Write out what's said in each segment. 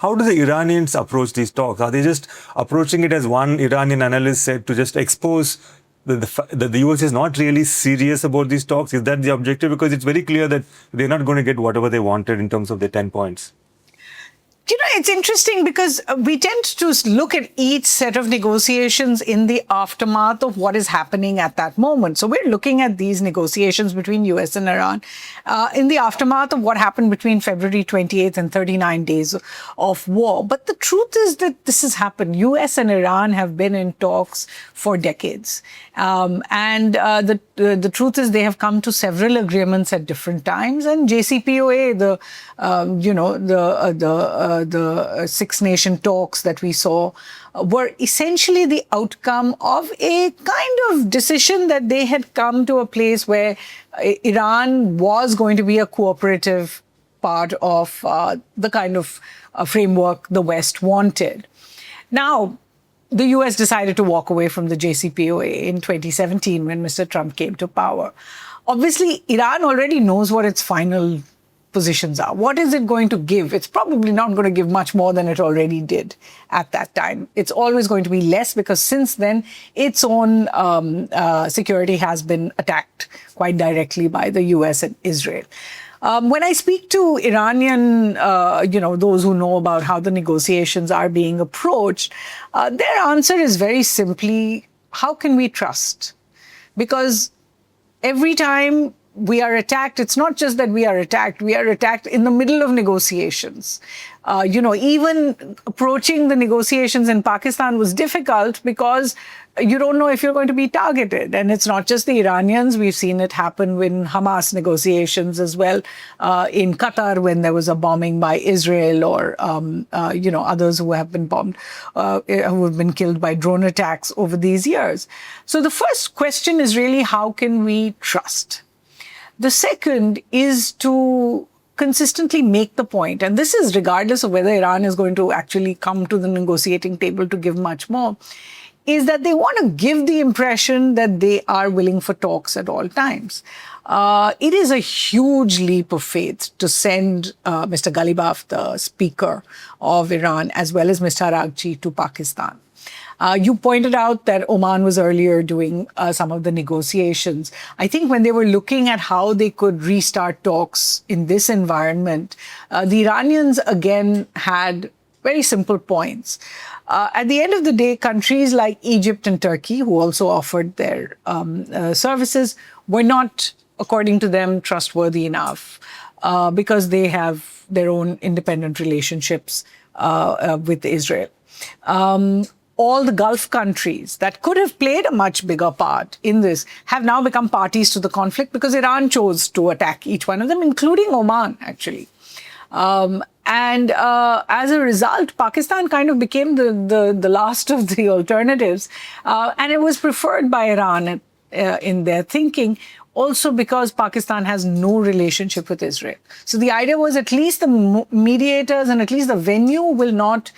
how do the Iranians approach these talks? Are they just approaching it, as one Iranian analyst said, to just expose that the US is not really serious about these talks? Is that the objective? Because it's very clear that they're not going to get whatever they wanted in terms of their 10 points. It's interesting because we tend to look at each set of negotiations in the aftermath of what is happening at that moment. So we're looking at these negotiations between US and Iran in the aftermath of what happened between February 28th and 39 days of war. But the truth is that this has happened. US and Iran have been in talks for decades. The truth is they have come to several agreements at different times. And JCPOA, the Six Nation talks that we saw were essentially the outcome of a kind of decision that they had come to a place where Iran was going to be a cooperative part of the kind of framework the West wanted. Now, the US decided to walk away from the JCPOA in 2017 when Mr. Trump came to power. Obviously, Iran already knows what its final positions are. What is it going to give? It's probably not going to give much more than it already did at that time. It's always going to be less because since then, its own security has been attacked quite directly by the US and Israel. When I speak to Iranian, those who know about how the negotiations are being approached, their answer is very simply, how can we trust? Because every time we are attacked, it's not just that we are attacked in the middle of negotiations. Even approaching the negotiations in Pakistan was difficult because you don't know if you're going to be targeted. And it's not just the Iranians. We've seen it happen in Hamas negotiations as well, in Qatar when there was a bombing by Israel or, others who have been bombed, who have been killed by drone attacks over these years. So the first question is really, how can we trust? The second is to consistently make the point, and this is regardless of whether Iran is going to actually come to the negotiating table to give much more, is that they want to give the impression that they are willing for talks at all times. It is a huge leap of faith to send Mr. Ghalibaf, the speaker of Iran, as well as Mr. Araghchi to Pakistan. You pointed out that Oman was earlier doing some of the negotiations. I think when they were looking at how they could restart talks in this environment, the Iranians again had very simple points. At the end of the day, countries like Egypt and Turkey, who also offered their services, were not, according to them, trustworthy enough because they have their own independent relationships with Israel. All the Gulf countries that could have played a much bigger part in this have now become parties to the conflict because Iran chose to attack each one of them, including Oman, actually. As a result, Pakistan kind of became the last of the alternatives. And it was preferred by Iran in their thinking, also because Pakistan has no relationship with Israel. So the idea was at least the mediators and at least the venue will not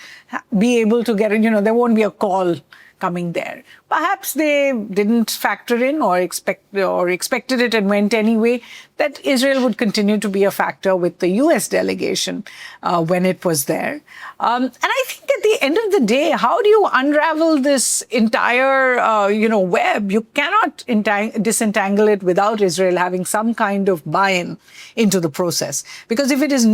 be able to get it. There won't be a call coming there. Perhaps they didn't factor in or expected it and went anyway, that Israel would continue to be a factor with the US delegation when it was there. And I think at the end of the day, how do you unravel this entire, web? You cannot disentangle it without Israel having some kind of buy-in into the process. Because if it does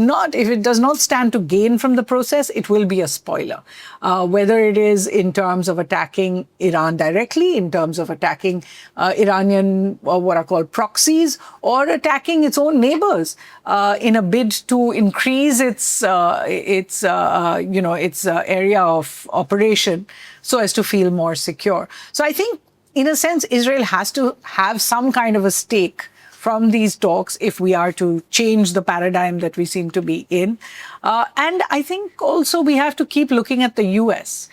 not stand to gain from the process, it will be a spoiler. Whether it is in terms of attacking Iran directly, in terms of attacking Iranian, what are called proxies, or attacking its own neighbors in a bid to increase its area of operation so as to feel more secure. So I think, in a sense, Israel has to have some kind of a stake from these talks if we are to change the paradigm that we seem to be in. And I think also we have to keep looking at the US.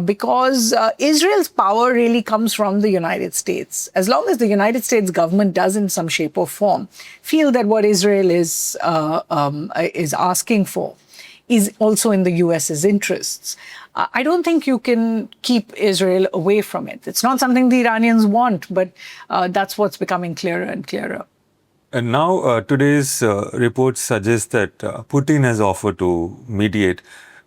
Because Israel's power really comes from the United States. As long as the United States government does in some shape or form feel that what Israel is asking for is also in the US's interests, I don't think you can keep Israel away from it. It's not something the Iranians want, but that's what's becoming clearer and clearer. And now today's reports suggest that Putin has offered to mediate.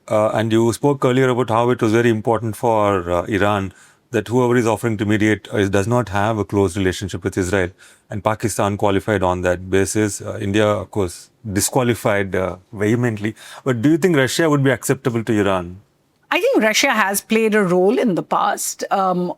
and you spoke earlier about how it was very important for Iran that whoever is offering to mediate does not have a close relationship with Israel. And Pakistan qualified on that basis. India, of course, disqualified vehemently. But do you think Russia would be acceptable to Iran? I think Russia has played a role in the past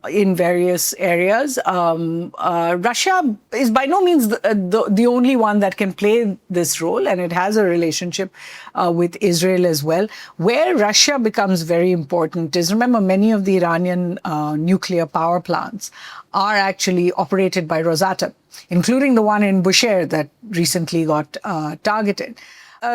in various areas. Russia is by no means the only one that can play this role, and it has a relationship with Israel as well. Where Russia becomes very important is, remember, many of the Iranian nuclear power plants are actually operated by Rosatom, including the one in Bushehr that recently got targeted.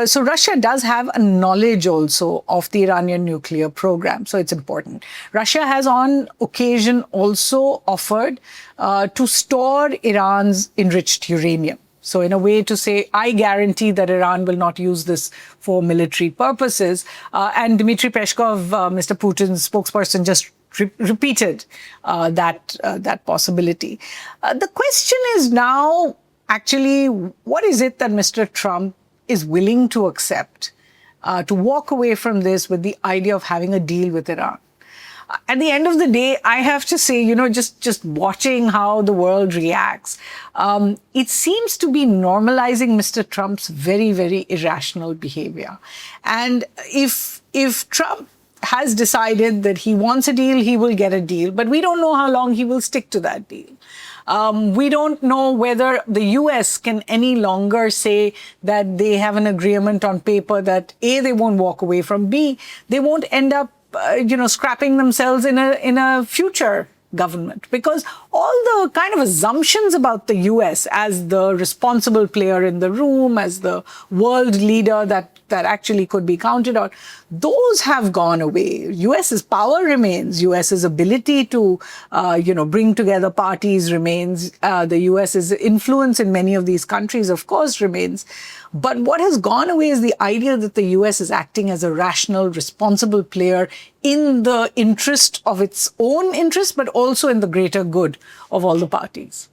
So Russia does have a knowledge also of the Iranian nuclear program, so it's important. Russia has on occasion also offered to store Iran's enriched uranium. So in a way to say, I guarantee that Iran will not use this for military purposes. And Dmitry Peskov, Mr. Putin's spokesperson, just repeated that possibility. The question is now, actually, what is it that Mr. Trump is willing to accept, to walk away from this with the idea of having a deal with Iran? At the end of the day, I have to say, just watching how the world reacts, it seems to be normalizing Mr. Trump's very, very irrational behavior. And if Trump has decided that he wants a deal, he will get a deal. But we don't know how long he will stick to that deal. We don't know whether the US can any longer say that they have an agreement on paper that A, they won't walk away from, B, they won't end up, scrapping themselves in a future government, because all the kind of assumptions about the US as the responsible player in the room, as the world leader that actually could be counted on, those have gone away. US's power remains. US's ability to, bring together parties remains. The US's influence in many of these countries, of course, remains. But what has gone away is the idea that the US is acting as a rational, responsible player in the interest of its own interest, but also in the greater good of all the parties.